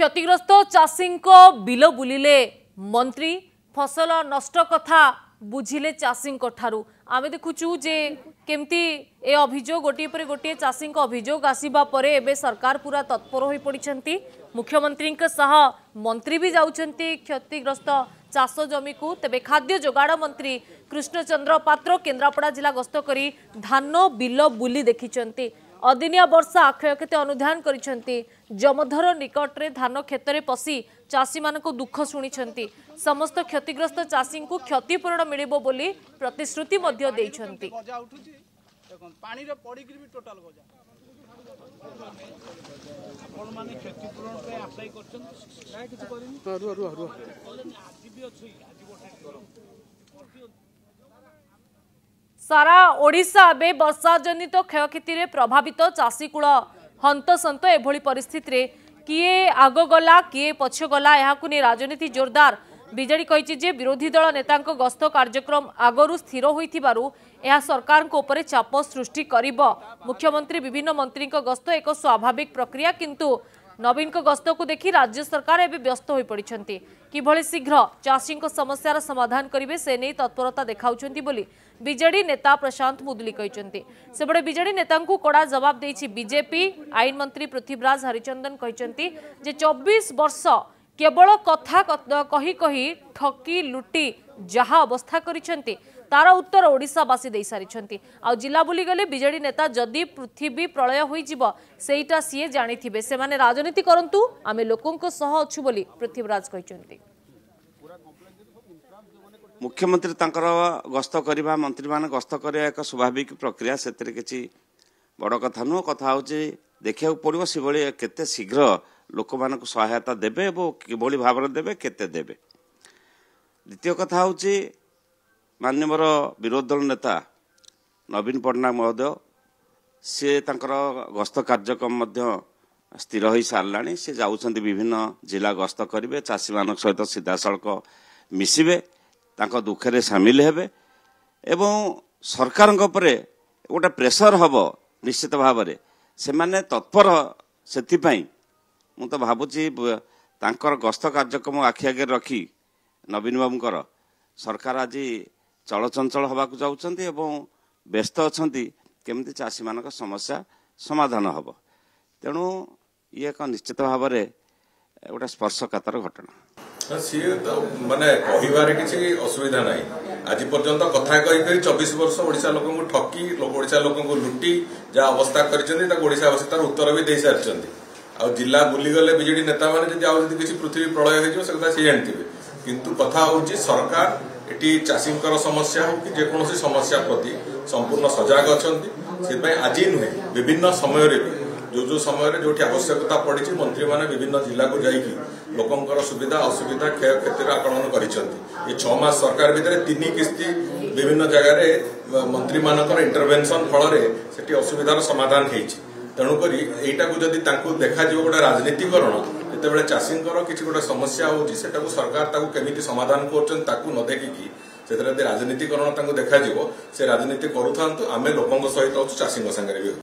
क्षतिग्रस्त चाषी बिल बुलिले मंत्री फसल नष्ट कथा बुझिले चाषी आम देखुचु जे केमती ए अभियोग गोटे पर गोटे चाषी अभियोग आसवा पर एबे सरकार पूरा तत्पर हो पड़ी मुख्यमंत्री सह मंत्री भी जाउछंती क्षतिग्रस्त चाष जमी को तेबे खाद्य जोगाड़ मंत्री कृष्णचंद्र पात्र केन्द्रापड़ा जिला गस्त करी धान बिल बुली देखिचंती अदिनिया वर्षा क्षयक्षति अनुधान करिसेंती जमधर निकटरे धान क्षेत्र पशि चाषी मानक दुख शुणी समस्त क्षतिग्रस्त चाषी को क्षतिपूरण मिलिबो बोली प्रतिश्रुति मध्य देइछंती। सारा ओडिशा बे वर्षा जनित क्षयक्षति रे प्रभावित चाषीकूल हंतसंत एभली परिस्थिति रे किए आग गला किए पछ गला याकु ने राजनीति जोरदार बीजेडी कहिछि जे विरोधी दल नेतांक गस्त कार्यक्रम आगरु स्थिर होइथिबारु यह सरकार को ऊपर चाप सृष्टि करिबो। मुख्यमंत्री विभिन्न मंत्री गस्त एक स्वाभाविक प्रक्रिया किंतु नवीन गस्त को देखि राज्य सरकार एबे व्यस्त होई पड़िछंती किभली शीघ्र चाषी समस्यार समाधान करिवे से नै तत्परता देखाउछंती बोली बीजेडी नेता प्रशांत मुदुली कहिछंती। सेबडे बीजेडी नेता को कड़ा जवाब देछि बीजेपी आईन मंत्री पृथ्वीराज हरिचंदन कहिछंती जे 24 वर्ष केवल कथा कही कही ठकी लुटी जहा अवस्था करिछंती तार उत्तर ओडिशावासी दे सारिछंती। आ जिला बुली गले बीजेडी नेता जदि पृथ्वी प्रलय होई जिवो सेइटा सीए जानिथिबे से माने राजनीति करंतु आमे लोकंक सह अछु बोली पृथ्वीराज कहिछंती। मुख्यमंत्री तांकर गस्त करिबा मंत्री मान गस्त करिया एक स्वाभाविक प्रक्रिया सेतरे किछि बड़ कथा नु कथा होछि देखिया पड़िबो सिबळी केते शीघ्र लोक मानक सहायता देबे एबो किबोली भाବରେ देबे केते देबे। द्वितीय कथा होछि माननीय विरोधी दल नेता नवीन पट्टनायक महोदय सी तांकर गस्त कार्यक्रम मध्य स्थिर हो साराणी सी जाउछंती विभिन्न जिला गस्त करेंगे चाषी मान सहित सीधा सड़क मिसिबे तांको दुखे सामिल हेबे एवं सरकार गोटे प्रेसर हम निश्चित भाव से माने तत्पर से मु तो भावुची तांकर गस्त कार्यक्रम आखि आगे रखी नवीन बाबूकर सरकार आज चलचंचल हवा को जाउछंती एवं व्यस्त अछंती केमती चाषी मानक समस्या समाधान हम तेणु ये एक निश्चित भाव में गोटे स्पर्शकातर घटना सी तो माने कहिबारे किसी असुविधा नहीं आज पर्यंत कथा कही 24 वर्ष ओडिशा लोक को ठकी ओडिशा लोक को लुटी जहाँ अवस्था करोडिशावासी तार उत्तर भी दे सारी आ जिला बुलीगले बीजेडी नेता मैंने किसी पृथ्वी प्रलय हो सी जानते किंतु कथा हूँ सरकार एटी चाषी समस्या हो कि जेकोसी समस्या प्रति संपूर्ण सजग अच्छा आज नुहे विभिन्न समय जो समय जो आवश्यकता पड़ी मंत्री मैंने विभिन्न जिला को जाकि लोकंर सुविधा असुविधा क्षय क्षतिर आकलन कर 6 मास सरकार भितर 3 किस्ती विभिन्न जगह मंत्री मानकर इंटरवेंशन फल से असुविधार समाधान होती तेणुक यहीटा को जदि देखा गोटे राजनीतिकरण जिते चाषी किसी गोटे समस्या होती सरकार केमी समाधान कर न देखिकी से राजनीतिकरण देखा से राजनीति करूँ आम लोकों सहित चाषी सागर भी